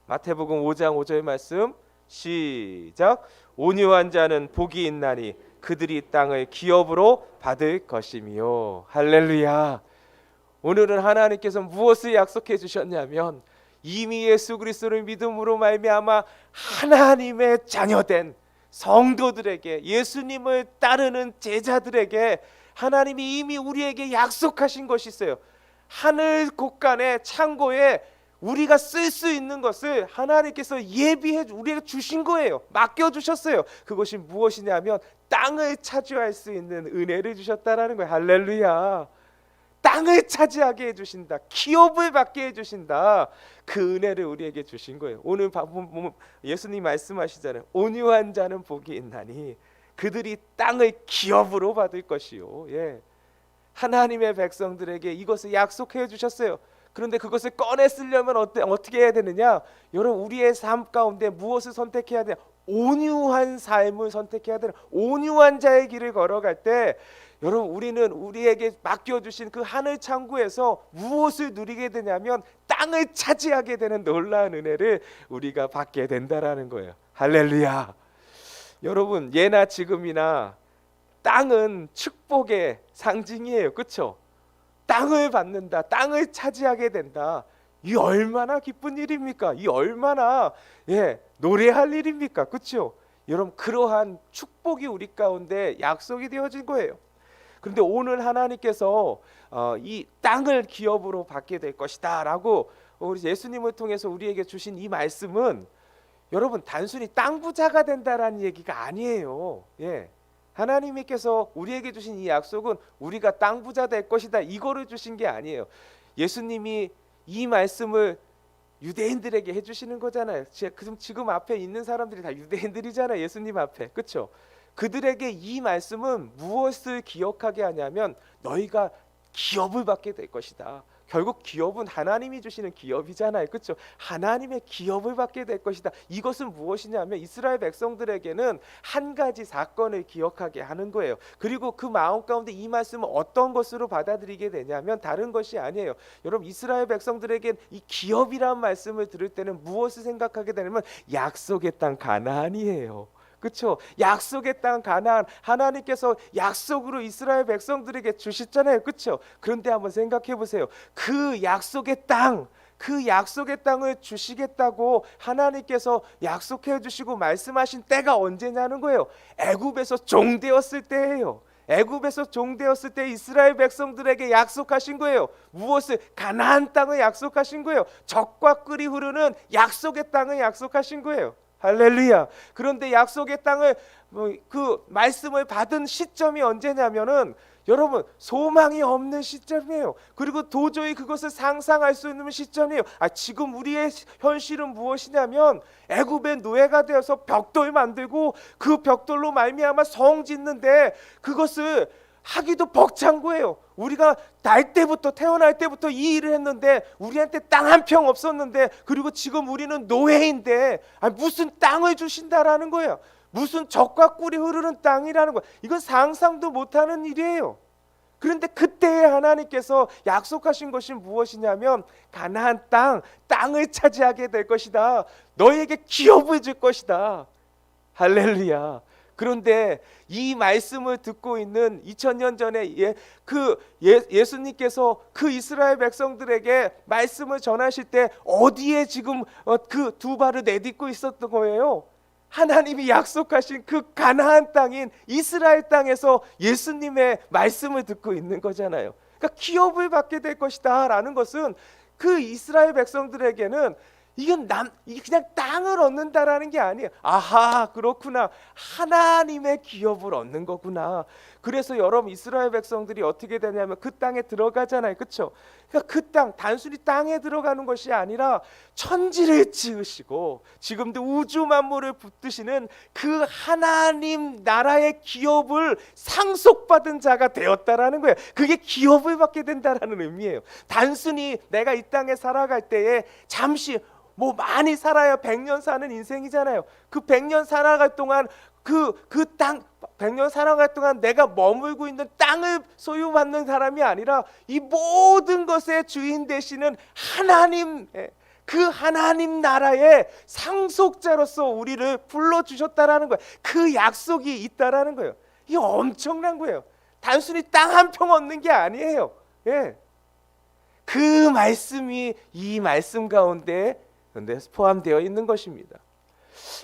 마태복음 5장 5절 말씀 시작. 온유한 자는 복이 있나니 그들이 땅을 기업으로 받을 것이며. 할렐루야. 오늘은 하나님께서 무엇을 약속해 주셨냐면 이미 예수 그리스도를 믿음으로 말미암아 하나님의 자녀된 성도들에게, 예수님을 따르는 제자들에게 하나님이 이미 우리에게 약속하신 것이 있어요. 하늘 곳간의 창고에 우리가 쓸 수 있는 것을 하나님께서 예비해 우리에게 주신 거예요. 맡겨주셨어요. 그것이 무엇이냐면 땅을 차지할 수 있는 은혜를 주셨다라는 거예요. 할렐루야. 땅을 차지하게 해주신다. 기업을 받게 해주신다. 그 은혜를 우리에게 주신 거예요. 오늘 예수님 말씀하시잖아요. 온유한 자는 복이 있나니 그들이 땅을 기업으로 받을 것이요. 예. 하나님의 백성들에게 이것을 약속해 주셨어요. 그런데 그것을 꺼내 쓰려면 어떻게 해야 되느냐? 여러분, 우리의 삶 가운데 무엇을 선택해야 되냐? 온유한 삶을 선택해야 되는, 온유한 자의 길을 걸어갈 때 여러분, 우리는 우리에게 맡겨주신 그 하늘 창구에서 무엇을 누리게 되냐면 땅을 차지하게 되는 놀라운 은혜를 우리가 받게 된다라는 거예요. 할렐루야. 여러분, 예나 지금이나 땅은 축복의 상징이에요. 그렇죠? 땅을 받는다, 땅을 차지하게 된다. 이 얼마나 기쁜 일입니까? 이 얼마나 노래할 일입니까? 그렇죠? 여러분, 그러한 축복이 우리 가운데 약속이 되어진 거예요. 그런데 오늘 하나님께서 이 땅을 기업으로 받게 될 것이다 라고 우리 예수님을 통해서 우리에게 주신 이 말씀은 여러분, 단순히 땅 부자가 된다라는 얘기가 아니에요. 하나님께서 우리에게 주신 이 약속은 우리가 땅 부자 될 것이다, 이거를 주신 게 아니에요. 예수님이 이 말씀을 유대인들에게 해주시는 거잖아요. 지금 앞에 있는 사람들이 다 유대인들이잖아요. 예수님 앞에. 그렇죠? 그들에게 이 말씀은 무엇을 기억하게 하냐면 너희가 기업을 받게 될 것이다. 결국 기업은 하나님이 주시는 기업이잖아요. 그렇죠? 하나님의 기업을 받게 될 것이다. 이것은 무엇이냐면 이스라엘 백성들에게는 한 가지 사건을 기억하게 하는 거예요. 그리고 그 마음 가운데 이 말씀은 어떤 것으로 받아들이게 되냐면 다른 것이 아니에요. 여러분, 이스라엘 백성들에겐 이 기업이라는 말씀을 들을 때는 무엇을 생각하게 되냐면 약속의 땅 가나안이에요. 그렇죠? 약속의 땅 가나안, 하나님께서 약속으로 이스라엘 백성들에게 주셨잖아요. 그렇죠? 그런데 한번 생각해 보세요. 그 약속의 땅을 주시겠다고 하나님께서 약속해 주시고 말씀하신 때가 언제냐는 거예요. 애굽에서 종되었을 때예요. 애굽에서 종되었을 때 이스라엘 백성들에게 약속하신 거예요. 무엇을? 가나안 땅을 약속하신 거예요. 젖과 꿀이 흐르는 약속의 땅을 약속하신 거예요. 할렐루야. 그런데 약속의 땅을 그 말씀을 받은 시점이 언제냐면은 여러분, 소망이 없는 시점이에요. 그리고 도저히 그것을 상상할 수 있는 시점이에요. 지금 우리의 현실은 무엇이냐면 애굽의 노예가 되어서 벽돌 만들고 그 벽돌로 말미암아 성 짓는데 그것을 하기도 벅찬 거예요. 우리가 태어날 때부터 이 일을 했는데 우리한테 땅 한 평 없었는데, 그리고 지금 우리는 노예인데 무슨 땅을 주신다라는 거예요. 무슨 젖과 꿀이 흐르는 땅이라는 거예요. 이건 상상도 못하는 일이에요. 그런데 그때에 하나님께서 약속하신 것이 무엇이냐면 가나안 땅을 차지하게 될 것이다. 너에게 기업을 줄 것이다. 할렐루야. 그런데 이 말씀을 듣고 있는 2000년 전에 예수님께서 그 이스라엘 백성들에게 말씀을 전하실 때 어디에 지금 그 두 발을 내딛고 있었던 거예요? 하나님이 약속하신 그 가나안 땅인 이스라엘 땅에서 예수님의 말씀을 듣고 있는 거잖아요. 그러니까 기업을 받게 될 것이다 라는 것은 그 이스라엘 백성들에게는 이게 그냥 땅을 얻는다라는 게 아니에요. 아하, 그렇구나. 하나님의 기업을 얻는 거구나. 그래서 여러분, 이스라엘 백성들이 어떻게 되냐면 그 땅에 들어가잖아요. 그렇죠? 그러니까 그 땅, 단순히 땅에 들어가는 것이 아니라 천지를 지으시고 지금도 우주 만물을 붙드시는 그 하나님 나라의 기업을 상속받은 자가 되었다라는 거예요. 그게 기업을 받게 된다라는 의미예요. 단순히 내가 이 땅에 살아갈 때에 잠시 많이 살아야 100년 사는 인생이잖아요. 그 100년 살아갈 동안 그 땅 100년 살아갈 동안 내가 머물고 있는 땅을 소유받는 사람이 아니라 이 모든 것의 주인 되시는 하나님, 그 하나님 나라의 상속자로서 우리를 불러주셨다라는 거예요. 그 약속이 있다라는 거예요. 이게 엄청난 거예요. 단순히 땅 한 평 얻는 게 아니에요. 예. 그 말씀이 이 말씀 가운데 포함되어 있는 것입니다.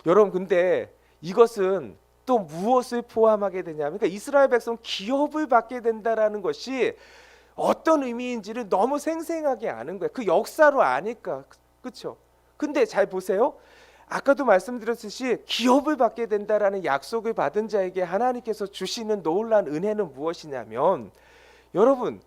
여러분, 근데 이것은 또 무엇을 포함하게 되냐면, 그러니까 이스라엘 백성 기업을 받게 된다라는 것이 어떤 의미인지를 너무 생생하게 아는 거예요. 그 역사로 아니까. 그렇죠? 근데 잘 보세요. 아까도 말씀드렸듯이 기업을 받게 된다라는 약속을 받은 자에게 하나님께서 주시는 놀라운 은혜는 무엇이냐면, 여러분,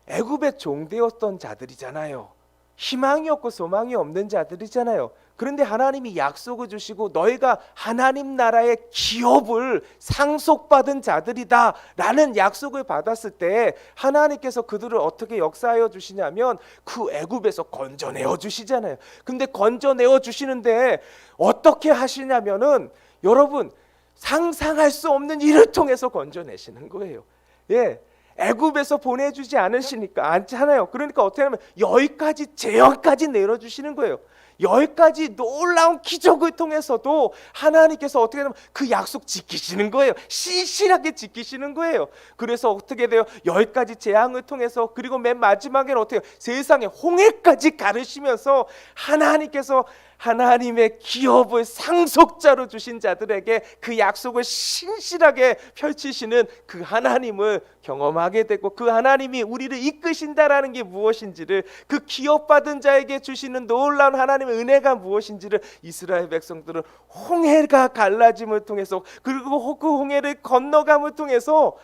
애굽의 종되었던 자들이잖아요. 희망이 없고 소망이 없는 자들이잖아요. 그런데 하나님이 약속을 주시고 너희가 하나님 나라의 기업을 상속받은 자들이다 라는 약속을 받았을 때 하나님께서 그들을 어떻게 역사하여 주시냐면 그 애굽에서 건져내어 주시잖아요. 근데 건져내어 주시는데 어떻게 하시냐면은 여러분, 상상할 수 없는 일을 통해서 건져내시는 거예요. 예. 애굽에서 보내주지 않잖아요. 그러니까 어떻게 하면 여기까지 재앙까지 내려주시는 거예요. 여기까지 놀라운 기적을 통해서도 하나님께서 어떻게 하면 그 약속 지키시는 거예요. 신실하게 지키시는 거예요. 그래서 어떻게 돼요? 여기까지 재앙을 통해서, 그리고 맨 마지막에는 어떻게 해요? 세상에 홍해까지 가르시면서 하나님께서 하나님의 기업을 상속자로 주신 자들에게 그 약속을 신실하게 펼치시는 그 하나님을 경험하게 되고, 그 하나님이 우리를 이끄신다라는 게 무엇인지를, 그 기업받은 자에게 주시는 놀라운 하나님의 은혜가 무엇인지를 이스라엘 백성들은 홍해가 갈라짐을 통해서, 그리고 그 홍해를 건너감을 통해서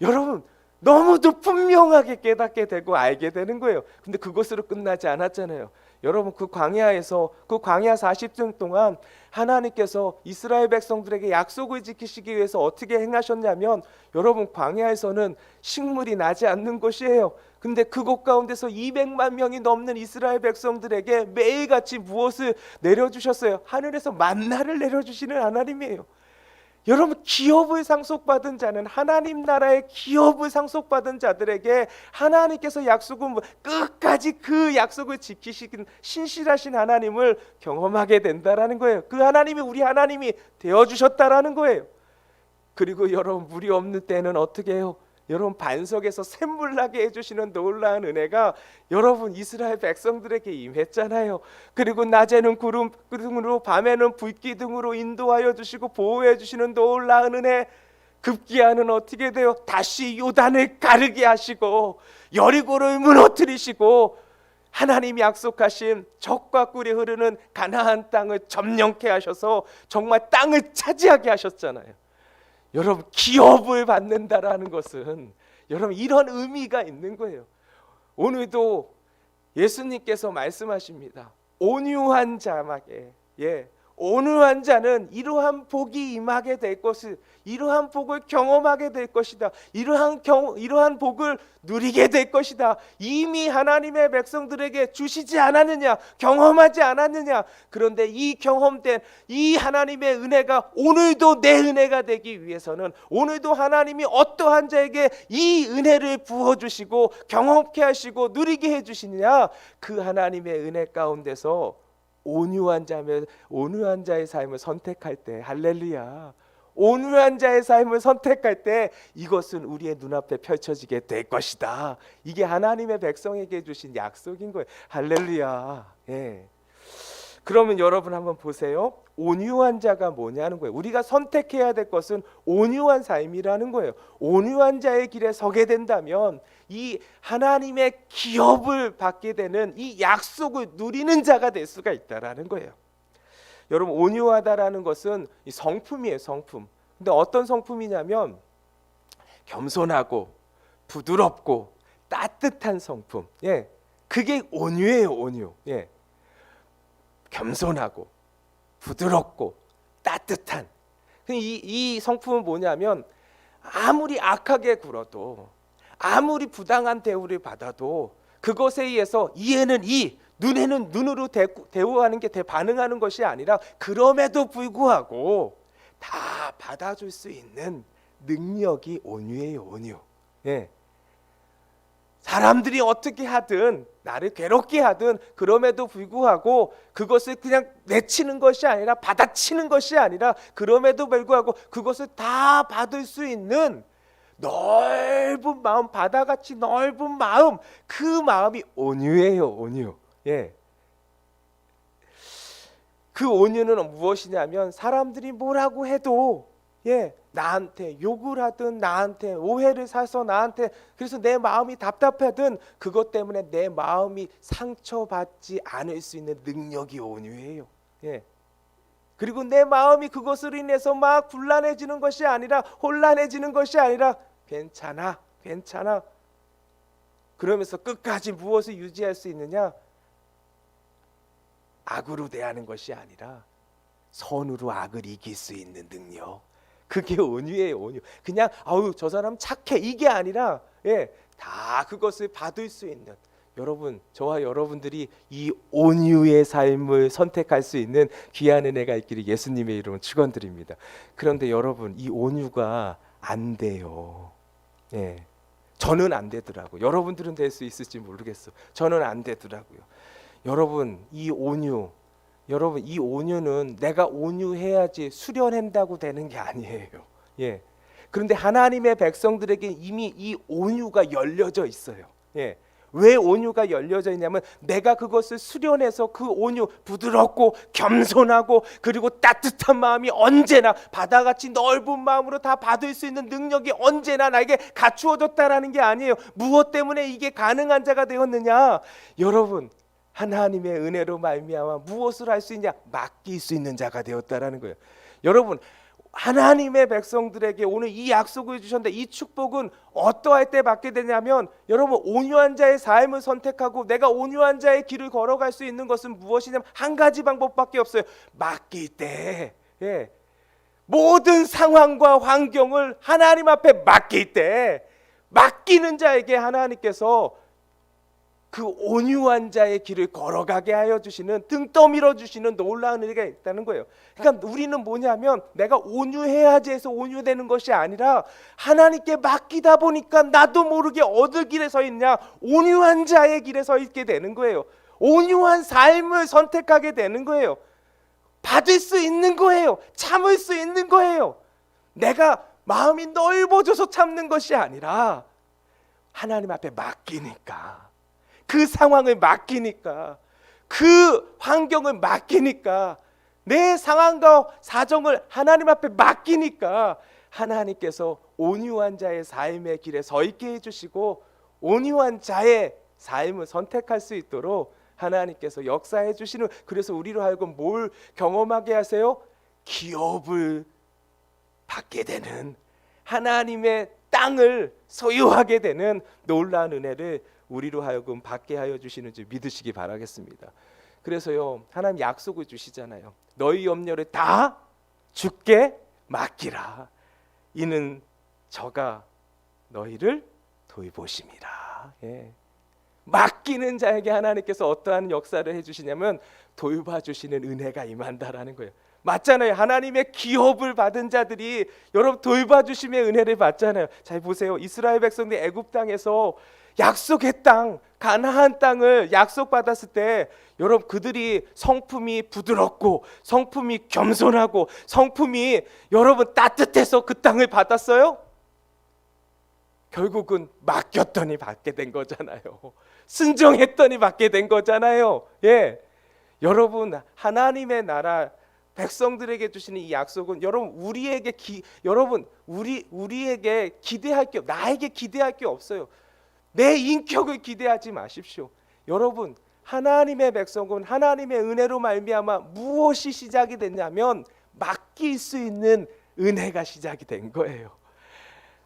여러분 너무도 분명하게 깨닫게 되고 알게 되는 거예요. 근데 그것으로 끝나지 않았잖아요. 여러분, 그 광야에서, 그 광야 40년 동안 하나님께서 이스라엘 백성들에게 약속을 지키시기 위해서 어떻게 행하셨냐면, 여러분, 광야에서는 식물이 나지 않는 곳이에요. 근데 그곳 가운데서 200만 명이 넘는 이스라엘 백성들에게 매일같이 무엇을 내려주셨어요? 하늘에서 만나를 내려주시는 하나님이에요. 여러분, 기업을 상속받은 자는, 하나님 나라의 기업을 상속받은 자들에게 하나님께서 약속은 끝까지 그 약속을 지키시긴 신실하신 하나님을 경험하게 된다라는 거예요. 그 하나님이 우리 하나님이 되어주셨다라는 거예요. 그리고 여러분, 물이 없는 때는 어떻게 해요? 여러분, 반석에서 샘물 나게 해주시는 놀라운 은혜가 여러분 이스라엘 백성들에게 임했잖아요. 그리고 낮에는 구름으로 밤에는 불기둥으로 인도하여 주시고 보호해 주시는 놀라운 은혜. 급기야는 어떻게 돼요? 다시 요단을 가르게 하시고 여리고를 무너뜨리시고 하나님이 약속하신 젖과 꿀이 흐르는 가나안 땅을 점령케 하셔서 정말 땅을 차지하게 하셨잖아요. 여러분, 기업을 받는다라는 것은 여러분 이런 의미가 있는 거예요. 오늘도 예수님께서 말씀하십니다. 온유한 자에게, 온유한 자는 이러한 복이 임하게 될 것을, 이러한 복을 경험하게 될 것이다. 이러한 복을 누리게 될 것이다. 이미 하나님의 백성들에게 주시지 않았느냐, 경험하지 않았느냐. 그런데 이 경험된 이 하나님의 은혜가 오늘도 내 은혜가 되기 위해서는, 오늘도 하나님이 어떠한 자에게 이 은혜를 부어주시고 경험케 하시고 누리게 해주시느냐, 그 하나님의 은혜 가운데서 온유한 자의 삶을 선택할 때, 할렐루야, 온유한 자의 삶을 선택할 때 이것은 우리의 눈앞에 펼쳐지게 될 것이다. 이게 하나님의 백성에게 주신 약속인 거예요. 할렐루야. 그러면 여러분 한번 보세요. 온유한 자가 뭐냐는 거예요. 우리가 선택해야 될 것은 온유한 삶이라는 거예요. 온유한 자의 길에 서게 된다면 이 하나님의 기업을 받게 되는 이 약속을 누리는 자가 될 수가 있다라는 거예요. 여러분, 온유하다라는 것은 성품이에요, 성품. 근데 어떤 성품이냐면 겸손하고 부드럽고 따뜻한 성품. 그게 온유예요, 온유. 겸손하고 부드럽고 따뜻한. 이 성품은 뭐냐면 아무리 악하게 굴어도, 아무리 부당한 대우를 받아도 그것에 의해서 이에는 이, 눈에는 눈으로 대우하는 게 반응하는 것이 아니라 그럼에도 불구하고 다 받아줄 수 있는 능력이 온유예요, 온유. 사람들이 어떻게 하든 나를 괴롭게 하든 그럼에도 불구하고 그것을 그냥 내치는 것이 아니라 받아치는 것이 아니라 그럼에도 불구하고 그것을 다 받을 수 있는 넓은 마음, 바다같이 넓은 마음, 그 마음이 온유예요. 온유. 예. 그 온유는 무엇이냐면 사람들이 뭐라고 해도 나한테 욕을 하든 나한테 오해를 사서 나한테 그래서 내 마음이 답답하든 그것 때문에 내 마음이 상처받지 않을 수 있는 능력이 온유예요. 그리고 내 마음이 그것으로 인해서 막 곤란해지는 것이 아니라 혼란해지는 것이 아니라 괜찮아 그러면서 끝까지 무엇을 유지할 수 있느냐? 악으로 대하는 것이 아니라 선으로 악을 이길 수 있는 능력. 그게 온유예요. 온유. 그냥 아우 저 사람 착해 이게 아니라 다 그것을 받을 수 있는 여러분, 저와 여러분들이 이 온유의 삶을 선택할 수 있는 귀한 은혜가 있기를 예수님의 이름으로 축원드립니다. 그런데 여러분, 이 온유가 안 돼요. 저는 안 되더라고요. 여러분들은 될 수 있을지 모르겠어. 저는 안 되더라고요. 여러분, 이 온유는 내가 온유해야지 수련한다고 되는 게 아니에요. 그런데 하나님의 백성들에게 이미 이 온유가 열려져 있어요. 왜 온유가 열려져 있냐면 내가 그것을 수련해서 그 온유, 부드럽고 겸손하고 그리고 따뜻한 마음이 언제나 바다같이 넓은 마음으로 다 받을 수 있는 능력이 언제나 나에게 갖추어졌다라는 게 아니에요. 무엇 때문에 이게 가능한 자가 되었느냐? 여러분, 하나님의 은혜로 말미암아 무엇을 할 수 있냐? 맡길 수 있는 자가 되었다라는 거예요. 여러분, 하나님의 백성들에게 오늘 이 약속을 주셨는데 이 축복은 어떠할 때 받게 되냐면 여러분, 온유한 자의 삶을 선택하고 내가 온유한 자의 길을 걸어갈 수 있는 것은 무엇이냐면 한 가지 방법밖에 없어요. 맡길 때, 모든 상황과 환경을 하나님 앞에 맡길 때, 맡기는 자에게 하나님께서 그 온유한 자의 길을 걸어가게 하여 주시는, 등 떠밀어 주시는 놀라운 은혜가 있다는 거예요. 그러니까 우리는 뭐냐면 내가 온유해야지 해서 온유되는 것이 아니라 하나님께 맡기다 보니까 나도 모르게 어느 길에 서 있냐? 온유한 자의 길에 서 있게 되는 거예요. 온유한 삶을 선택하게 되는 거예요. 받을 수 있는 거예요. 참을 수 있는 거예요. 내가 마음이 넓어져서 참는 것이 아니라 하나님 앞에 맡기니까, 그 상황을 맡기니까, 그 환경을 맡기니까, 내 상황과 사정을 하나님 앞에 맡기니까 하나님께서 온유한 자의 삶의 길에 서 있게 해주시고 온유한 자의 삶을 선택할 수 있도록 하나님께서 역사해 주시는, 그래서 우리로 하여금 뭘 경험하게 하세요? 기업을 받게 되는, 하나님의 땅을 소유하게 되는 놀라운 은혜를 우리로 하여금 받게 하여 주시는 줄 믿으시기 바라겠습니다. 그래서요, 하나님 약속을 주시잖아요. 너희 염려를 다 주께 맡기라. 이는 저가 너희를 돌보심이라. 맡기는 자에게 하나님께서 어떠한 역사를 해주시냐면 돌봐주시는 은혜가 임한다라는 거예요. 맞잖아요. 하나님의 기업을 받은 자들이 여러분 돌봐주심의 은혜를 받잖아요. 잘 보세요. 이스라엘 백성들이 애굽 땅에서 약속의 땅, 가나안 땅을 약속받았을 때 여러분, 그들이 성품이 부드럽고 성품이 겸손하고 성품이 여러분 따뜻해서 그 땅을 받았어요? 결국은 맡겼더니 받게 된 거잖아요. 순종했더니 받게 된 거잖아요. 여러분, 하나님의 나라 백성들에게 주시는 이 약속은 여러분 우리에게 우리에게 기대할 게, 나에게 기대할 게 없어요. 내 인격을 기대하지 마십시오. 여러분, 하나님의 백성은 하나님의 은혜로 말미암아 무엇이 시작이 됐냐면 맡길 수 있는 은혜가 시작이 된 거예요.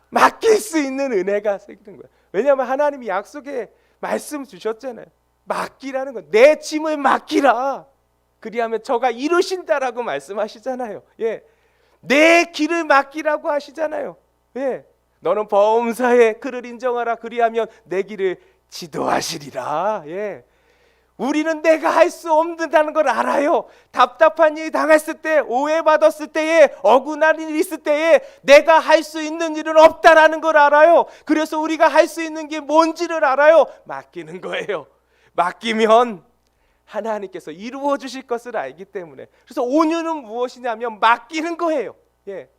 맡길 수 있는 은혜가 생긴 거예요. 왜냐하면 하나님이 약속의 말씀 주셨잖아요. 맡기라는 건 내 짐을 맡기라. 그리하면 저가 이루신다라고 말씀하시잖아요. 내 길을 맡기라고 하시잖아요. 너는 범사에 그를 인정하라. 그리하면 내 길을 지도하시리라. 우리는 내가 할 수 없는다는 걸 알아요. 답답한 일이 당했을 때, 오해받았을 때에, 억울한 일이 있을 때에 내가 할 수 있는 일은 없다라는 걸 알아요. 그래서 우리가 할 수 있는 게 뭔지를 알아요. 맡기는 거예요. 맡기면 하나님께서 이루어 주실 것을 알기 때문에. 그래서 온유는 무엇이냐면 맡기는 거예요. 예.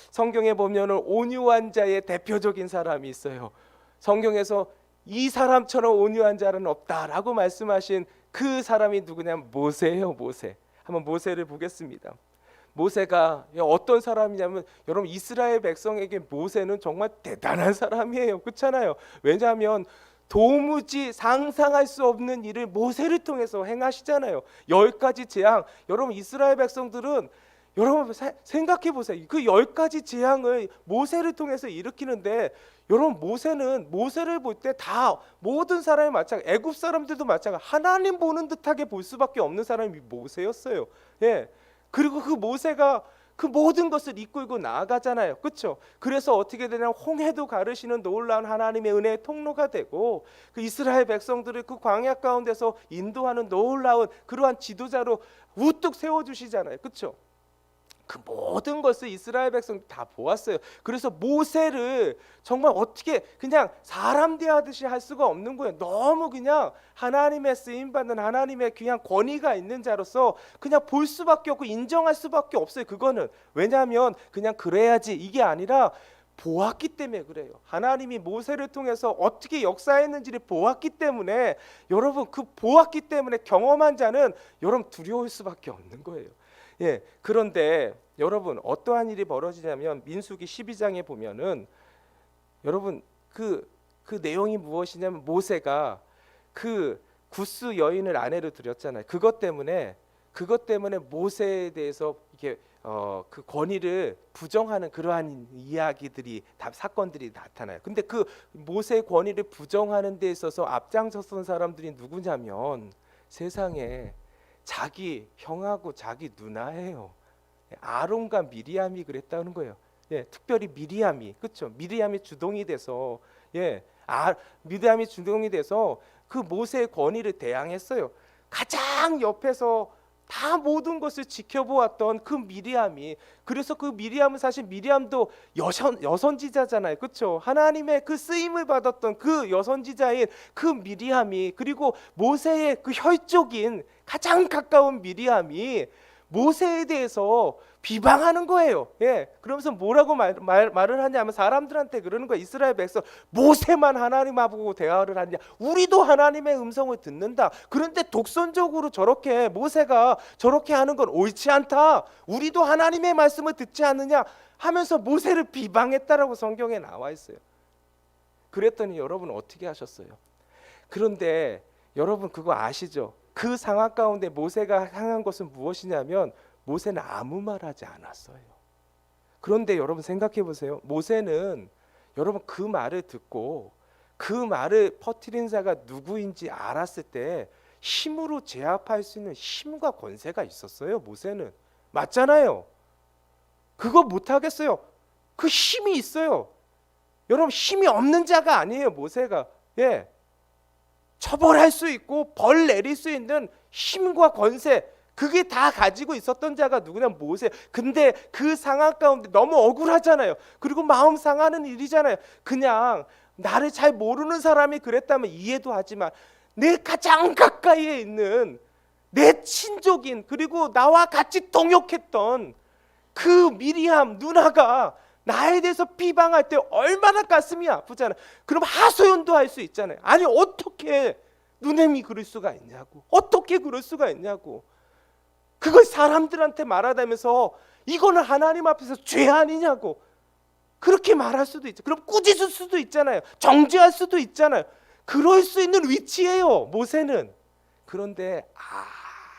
성경에 보면은 온유한 자의 대표적인 사람이 있어요. 성경에서 이 사람처럼 온유한 자는 없다라고 말씀하신 그 사람이 누구냐면 모세예요. 모세. 한번 모세를 보겠습니다. 모세가 어떤 사람이냐면 여러분 이스라엘 백성에게 모세는 정말 대단한 사람이에요. 그렇잖아요. 왜냐하면 도무지 상상할 수 없는 일을 모세를 통해서 행하시잖아요. 10가지 재앙. 여러분 이스라엘 백성들은 여러분 생각해 보세요. 그 10가지 재앙을 모세를 통해서 일으키는데 여러분 모세는 모세를 볼 때 다 모든 사람이 마찬가지, 애굽 사람들도 마찬가지, 하나님 보는 듯하게 볼 수밖에 없는 사람이 모세였어요. 예. 그리고 그 모세가 그 모든 것을 이끌고 나아가잖아요. 그렇죠? 그래서 어떻게 되냐면 홍해도 가르시는 놀라운 하나님의 은혜의 통로가 되고 그 이스라엘 백성들을 그 광야 가운데서 인도하는 놀라운 그러한 지도자로 우뚝 세워주시잖아요. 그렇죠? 그 모든 것을 이스라엘 백성들이 다 보았어요. 그래서 모세를 정말 어떻게 그냥 사람 대하듯이 할 수가 없는 거예요. 너무 그냥 하나님의 쓰임받는 하나님의 귀한 권위가 있는 자로서 그냥 볼 수밖에 없고 인정할 수밖에 없어요. 그거는 왜냐하면 그냥 그래야지 이게 아니라 보았기 때문에 그래요. 하나님이 모세를 통해서 어떻게 역사했는지를 보았기 때문에 여러분 그 보았기 때문에 경험한 자는 여러분 두려울 수밖에 없는 거예요. 예, 그런데 여러분 어떠한 일이 벌어지냐면 민수기 12장에 보면은 여러분 그 내용이 무엇이냐면 모세가 그 구스 여인을 아내로 들였잖아요. 그것 때문에 모세에 대해서 이게 그 권위를 부정하는 그러한 이야기들이 사건들이 나타나요. 근데 그 모세의 권위를 부정하는 데 있어서 앞장섰던 사람들이 누구냐면 세상에 자기 형하고 자기 누나예요. 아론과 미리암이 그랬다는 거예요. 예, 특별히 미리암이, 그렇죠? 미리암이 주동이 돼서, 미리암이 주동이 돼서 그 모세의 권위를 대항했어요. 가장 옆에서 다 모든 것을 지켜보았던 그 미리암이, 그래서 그 미리암은 사실 미리암도 여선지자잖아요. 그렇죠? 하나님의 그 쓰임을 받았던 그 여선지자인 그 미리암이, 그리고 모세의 그 혈족인 가장 가까운 미리암이 모세에 대해서 비방하는 거예요. 예, 그러면서 뭐라고 말을 하냐면 사람들한테 그러는 거예요. 이스라엘 백성 모세만 하나님하고 대화를 하느냐? 우리도 하나님의 음성을 듣는다. 그런데 독선적으로 저렇게 모세가 저렇게 하는 건 옳지 않다. 우리도 하나님의 말씀을 듣지 않느냐 하면서 모세를 비방했다라고 성경에 나와 있어요. 그랬더니 여러분 어떻게 하셨어요? 그런데 여러분 그거 아시죠? 그 상황 가운데 모세가 향한 것은 무엇이냐면 모세는 아무 말 하지 않았어요. 그런데 여러분 생각해 보세요. 모세는 여러분 그 말을 듣고 그 말을 퍼뜨린 자가 누구인지 알았을 때 힘으로 제압할 수 있는 힘과 권세가 있었어요. 모세는. 맞잖아요. 그거 못하겠어요. 그 힘이 있어요. 여러분 힘이 없는 자가 아니에요. 모세가. 예. 처벌할 수 있고 벌 내릴 수 있는 힘과 권세, 그게 다 가지고 있었던 자가 누구냐? 모세. 근데 그 상황 가운데 너무 억울하잖아요. 그리고 마음 상하는 일이잖아요. 그냥 나를 잘 모르는 사람이 그랬다면 이해도 하지만 내 가장 가까이에 있는 내 친족인, 그리고 나와 같이 동역했던 그 미리암 누나가 나에 대해서 비방할 때 얼마나 가슴이 아프잖아요. 그럼 하소연도 할 수 있잖아요. 아니 어떻게 누님이 그럴 수가 있냐고. 어떻게 그럴 수가 있냐고. 그걸 사람들한테 말하다면서 이거는 하나님 앞에서 죄 아니냐고. 그렇게 말할 수도 있죠. 그럼 꾸짖을 수도 있잖아요. 정죄할 수도 있잖아요. 그럴 수 있는 위치예요, 모세는. 그런데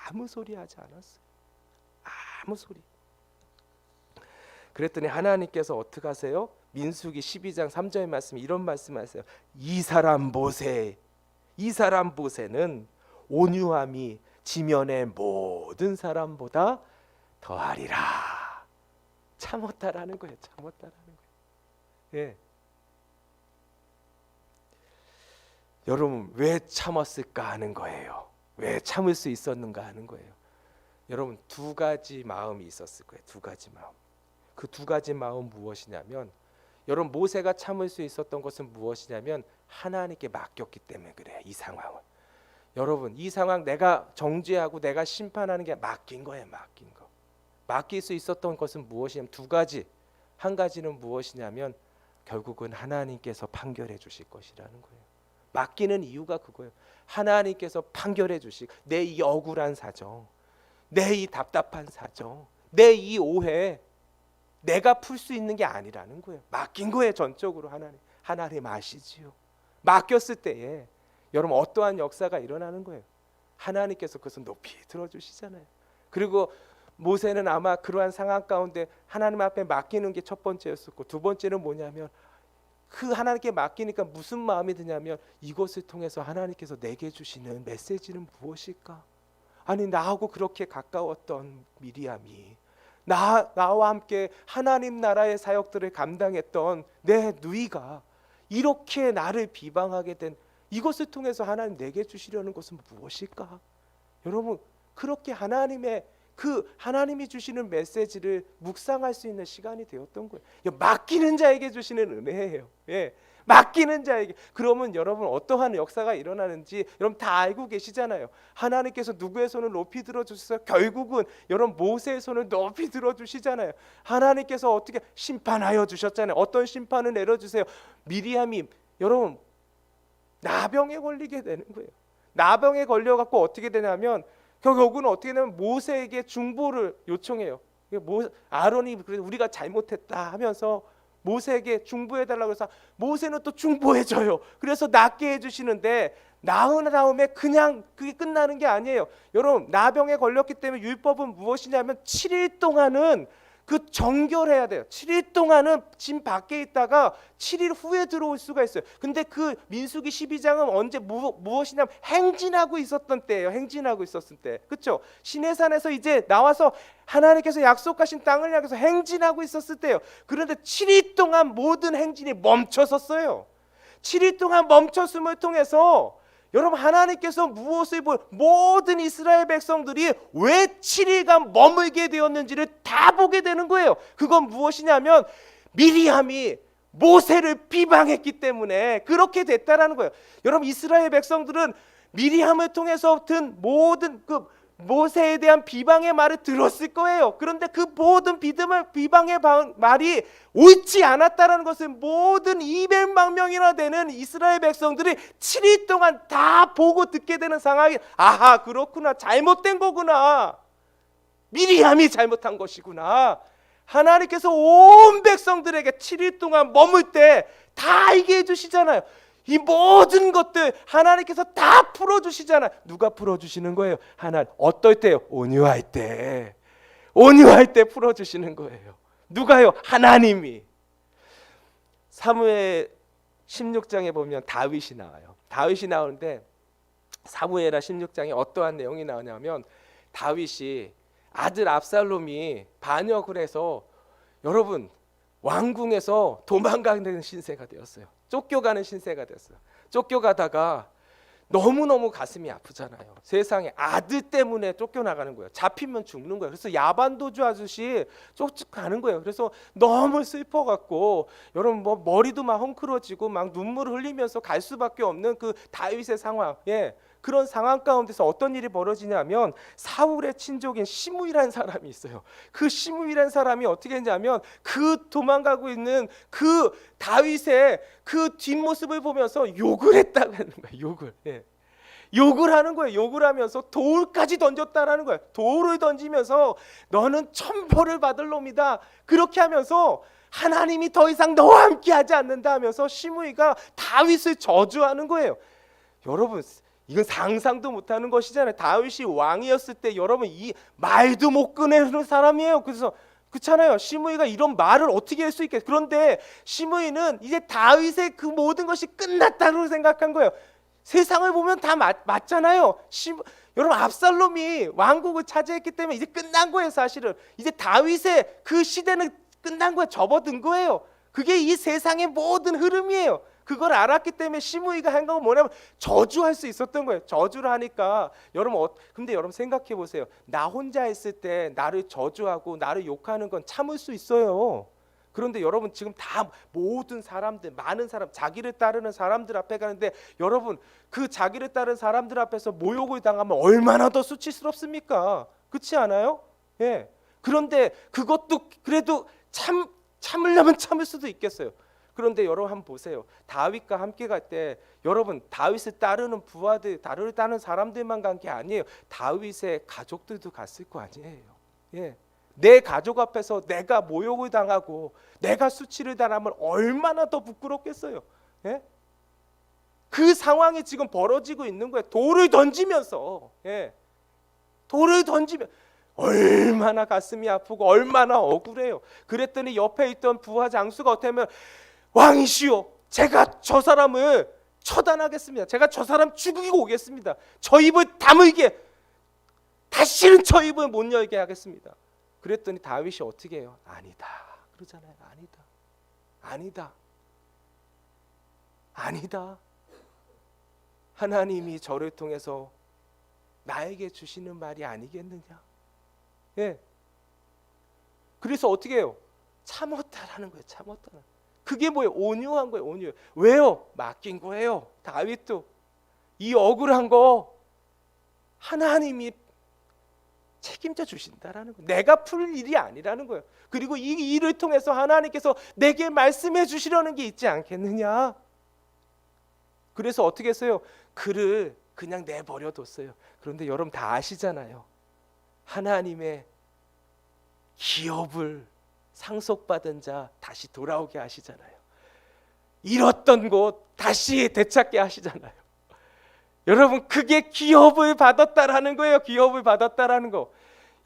아무 소리 하지 않았어요. 아무 소리. 그랬더니 하나님께서 어떻게 하세요? 민수기 12장 3절 말씀 이런 말씀하세요. 이 사람 모세는 온유함이 지면의 모든 사람보다 더하리라. 참았다라는 거예요. 참았다라는 거예요. 예. 여러분 왜 참았을까 하는 거예요. 왜 참을 수 있었는가 하는 거예요. 여러분, 두 가지 마음이 있었을 거예요. 두 가지 마음. 그 두 가지 마음 무엇이냐면, 여러분, 모세가 참을 수 있었던 것은 무엇이냐면 하나님께 맡겼기 때문에 그래요. 이 상황을. 여러분, 이 상황 내가 정죄하고 내가 심판하는 게 맡긴 거예요. 맡긴 거. 맡길 수 있었던 것은 무엇이냐면 두 가지. 한 가지는 무엇이냐면 결국은 하나님께서 판결해 주실 것이라는 거예요. 맡기는 이유가 그거예요. 하나님께서 판결해 주실, 내 이 억울한 사정, 내 이 답답한 사정, 내 이 오해 내가 풀 수 있는 게 아니라는 거예요. 맡긴 거예요. 전적으로 하나님 아시지요. 맡겼을 때에 여러분 어떠한 역사가 일어나는 거예요. 하나님께서 그것을 높이 들어주시잖아요. 그리고 모세는 아마 그러한 상황 가운데 하나님 앞에 맡기는 게 첫 번째였었고, 두 번째는 뭐냐면 그 하나님께 맡기니까 무슨 마음이 드냐면 이것을 통해서 하나님께서 내게 주시는 메시지는 무엇일까? 아니, 나하고 그렇게 가까웠던 미리암이, 나와 함께 하나님 나라의 사역들을 감당했던 내 누이가 이렇게 나를 비방하게 된 이것을 통해서 하나님 내게 주시려는 것은 무엇일까? 여러분, 그렇게 하나님이 주시는 메시지를 묵상할 수 있는 시간이 되었던 거예요. 맡기는 자에게 주시는 은혜예요. 예, 맡기는 자에게. 그러면 여러분 어떠한 역사가 일어나는지 여러분 다 알고 계시잖아요. 하나님께서 누구의 손을 높이 들어주셔서 결국은 여러분 모세의 손을 높이 들어주시잖아요. 하나님께서 어떻게 심판하여 주셨잖아요. 어떤 심판을 내려주세요. 미리암이 여러분 나병에 걸리게 되는 거예요. 나병에 걸려갖고 어떻게 되냐면 결국은 어떻게 되냐면 모세에게 중보를 요청해요. 아론이 우리가 잘못했다 하면서 모세에게 중보해달라고 해서 모세는 또 중보해줘요. 그래서 낫게 해주시는데 나은 다음에 그냥 그게 끝나는 게 아니에요. 여러분, 나병에 걸렸기 때문에 율법은 무엇이냐면 7일 동안은 그 정결해야 돼요. 7일 동안은 진 밖에 있다가 7일 후에 들어올 수가 있어요. 근데 그 민수기 12장은 언제 무엇이냐면 행진하고 있었던 때예요. 행진하고 있었을 때. 그렇죠? 시내산에서 이제 나와서 하나님께서 약속하신 땅을 향해서 행진하고 있었을 때예요. 그런데 7일 동안 모든 행진이 멈춰섰어요. 7일 동안 멈췄음을 통해서 여러분 하나님께서 무엇을 모든 이스라엘 백성들이 왜 7일간 머물게 되었는지를 다 보게 되는 거예요. 그건 무엇이냐면 미리암이 모세를 비방했기 때문에 그렇게 됐다라는 거예요. 여러분 이스라엘 백성들은 미리암을 통해서 든 모든 그 모세에 대한 비방의 말을 들었을 거예요. 그런데 그 모든 비방의 말이 옳지 않았다라는 것을 모든 200만 명이나 되는 이스라엘 백성들이 7일 동안 다 보고 듣게 되는 상황이, 아하, 그렇구나, 잘못된 거구나, 미리암이 잘못한 것이구나. 하나님께서 온 백성들에게 7일 동안 머물 때 다 알게 해주시잖아요. 이 모든 것들 하나님께서 다 풀어주시잖아요. 누가 풀어주시는 거예요? 하나님. 어떨 때요? 온유할 때. 온유할 때 풀어주시는 거예요. 누가요? 하나님이. 사무엘 16장에 보면 다윗이 나와요. 다윗이 나오는데 사무엘하 16장에 어떠한 내용이 나오냐면 다윗이 아들 압살롬이 반역을 해서 여러분 왕궁에서 도망가는 신세가 되었어요. 쫓겨가는 신세가 됐어요. 쫓겨가다가 너무너무 가슴이 아프잖아요. 세상에 아들 때문에 쫓겨나가는 거예요. 잡히면 죽는 거예요. 그래서 야반도주 아저씨 쫓아가는 거예요. 그래서 너무 슬퍼갖고 여러분 뭐 머리도 막 헝클어지고 막 눈물을 흘리면서 갈 수밖에 없는 그 다윗의 상황. 예. 그런 상황 가운데서 어떤 일이 벌어지냐면 사울의 친족인 시므이라는 사람이 있어요. 그 시므이라는 사람이 어떻게 했냐면 그 도망가고 있는 그 다윗의 그 뒷모습을 보면서 욕을 했다는 거예요. 욕을. 예. 욕을 하는 거예요. 욕을 하면서 돌까지 던졌다라는 거예요. 돌을 던지면서 너는 천벌을 받을 놈이다. 그렇게 하면서 하나님이 더 이상 너와 함께하지 않는다 하면서 시므이가 다윗을 저주하는 거예요. 여러분 이건 상상도 못하는 것이잖아요. 다윗이 왕이었을 때 여러분 이 말도 못 꺼내는 사람이에요. 그래서 그렇잖아요. 시므이가 이런 말을 어떻게 할 수 있겠어요. 그런데 시므이는 이제 다윗의 그 모든 것이 끝났다고 생각한 거예요. 세상을 보면 다 맞잖아요. 여러분 압살롬이 왕국을 차지했기 때문에 이제 끝난 거예요. 사실은 이제 다윗의 그 시대는 끝난 거예요. 접어든 거예요. 그게 이 세상의 모든 흐름이에요. 그걸 알았기 때문에 시므이가 한 건 뭐냐면 저주할 수 있었던 거예요. 저주를 하니까 여러분 근데 여러분 생각해 보세요. 나 혼자 있을 때 나를 저주하고 나를 욕하는 건 참을 수 있어요. 그런데 여러분 지금 다 모든 사람들, 많은 사람, 자기를 따르는 사람들 앞에 가는데 여러분 그 자기를 따르는 사람들 앞에서 모욕을 당하면 얼마나 더 수치스럽습니까? 그렇지 않아요? 예. 그런데 그것도 그래도 참으려면 참을 수도 있겠어요. 그런데 여러분 한번 보세요. 다윗과 함께 갈 때 여러분 다윗을 따르는 부하들, 다윗을 따르는 사람들만 간 게 아니에요. 다윗의 가족들도 갔을 거 아니에요. 예. 내 가족 앞에서 내가 모욕을 당하고 내가 수치를 당하면 얼마나 더 부끄럽겠어요. 예? 그 상황이 지금 벌어지고 있는 거예요. 돌을 던지면서, 예. 돌을 던지면 얼마나 가슴이 아프고 얼마나 억울해요. 그랬더니 옆에 있던 부하 장수가 어떻게 하면 왕이시여, 제가 저 사람을 처단하겠습니다. 제가 저 사람 죽이고 오겠습니다. 저 입을 다물게, 다시는 저 입을 못 열게 하겠습니다. 그랬더니 다윗이 어떻게 해요? 아니다 그러잖아요. 아니다. 하나님이 저를 통해서 나에게 주시는 말이 아니겠느냐. 예. 그래서 어떻게 해요? 참았다라는 거예요. 참았다. 그게 뭐예요? 온유한 거예요. 온유. 왜요? 맡긴 거예요. 다윗도 이 억울한 거 하나님이 책임져 주신다라는 거예요. 내가 풀 일이 아니라는 거예요. 그리고 이 일을 통해서 하나님께서 내게 말씀해 주시려는 게 있지 않겠느냐. 그래서 어떻게 했어요? 그를 그냥 내버려 뒀어요. 그런데 여러분 다 아시잖아요. 하나님의 기업을 상속받은 자 다시 돌아오게 하시잖아요. 잃었던 곳 다시 되찾게 하시잖아요. 여러분 그게 기업을 받았다라는 거예요. 기업을 받았다라는 거.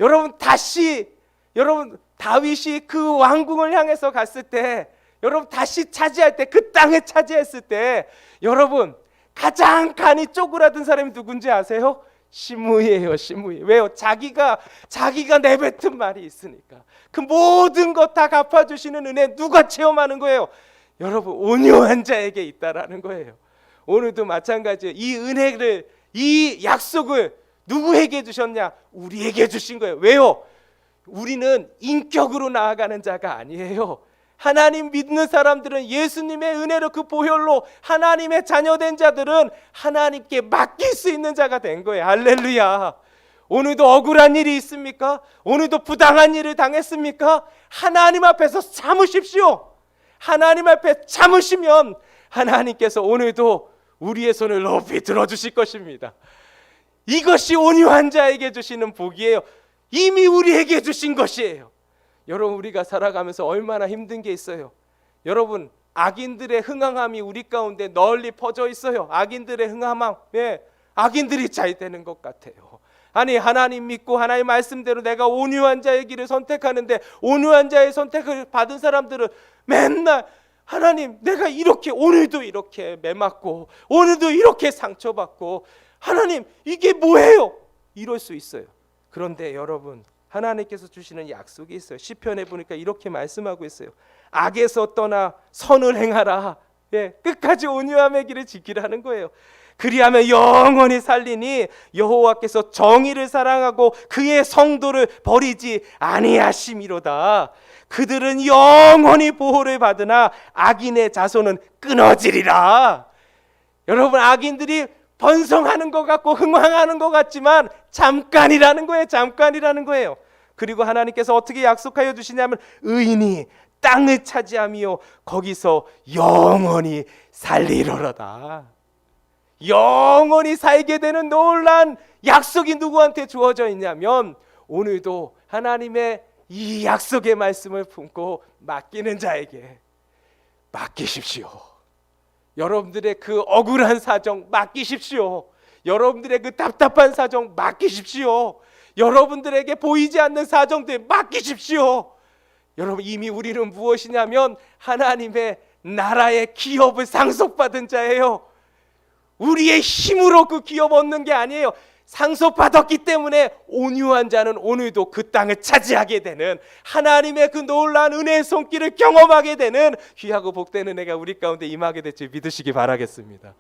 여러분 다시 여러분 다윗이 그 왕궁을 향해서 갔을 때 여러분 다시 차지할 때 그 땅을 차지했을 때 여러분 가장 간이 쪼그라든 사람이 누군지 아세요? 시므이예요. 시므이. 왜요? 자기가 내뱉은 말이 있으니까. 그 모든 것 다 갚아주시는 은혜 누가 체험하는 거예요? 여러분 온유한 자에게 있다라는 거예요. 오늘도 마찬가지예요. 이 은혜를, 이 약속을 누구에게 주셨냐? 우리에게 주신 거예요. 왜요? 우리는 인격으로 나아가는 자가 아니에요. 하나님 믿는 사람들은 예수님의 은혜로 그 보혈로 하나님의 자녀된 자들은 하나님께 맡길 수 있는 자가 된 거예요. 할렐루야. 오늘도 억울한 일이 있습니까? 오늘도 부당한 일을 당했습니까? 하나님 앞에서 참으십시오. 하나님 앞에 참으시면 하나님께서 오늘도 우리의 손을 높이 들어주실 것입니다. 이것이 온유한 자에게 주시는 복이에요. 이미 우리에게 주신 것이에요. 여러분 우리가 살아가면서 얼마나 힘든 게 있어요. 여러분 악인들의 흥황함이 우리 가운데 널리 퍼져 있어요. 악인들의 흥황함, 예, 악인들이 잘 되는 것 같아요. 아니 하나님 믿고 하나님 말씀대로 내가 온유한 자의 길을 선택하는데 온유한 자의 선택을 받은 사람들은 맨날 하나님 내가 이렇게 오늘도 이렇게 매맞고 오늘도 이렇게 상처받고 하나님 이게 뭐예요? 이럴 수 있어요. 그런데 여러분 하나님께서 주시는 약속이 있어요. 시편에 보니까 이렇게 말씀하고 있어요. 악에서 떠나 선을 행하라. 예, 끝까지 온유함의 길을 지키라는 거예요. 그리하면 영원히 살리니 여호와께서 정의를 사랑하고 그의 성도를 버리지 아니하심이로다. 그들은 영원히 보호를 받으나 악인의 자손은 끊어지리라. 여러분 악인들이 번성하는 것 같고 흥황하는 것 같지만 잠깐이라는 거예요. 잠깐이라는 거예요. 그리고 하나님께서 어떻게 약속하여 주시냐면 의인이 땅을 차지하며 거기서 영원히 살리로다. 영원히 살게 되는 놀라운 약속이 누구한테 주어져 있냐면 오늘도 하나님의 이 약속의 말씀을 품고 맡기는 자에게 맡기십시오. 여러분들의 그 억울한 사정 맡기십시오. 여러분들의 그 답답한 사정 맡기십시오. 여러분들에게 보이지 않는 사정들 맡기십시오. 여러분 이미 우리는 무엇이냐면 하나님의 나라의 기업을 상속받은 자예요. 우리의 힘으로 그 기업 얻는 게 아니에요. 상속받았기 때문에 온유한 자는 오늘도 그 땅을 차지하게 되는 하나님의 그 놀라운 은혜의 손길을 경험하게 되는 귀하고 복된 은혜가 우리 가운데 임하게 될 줄 믿으시기 바라겠습니다.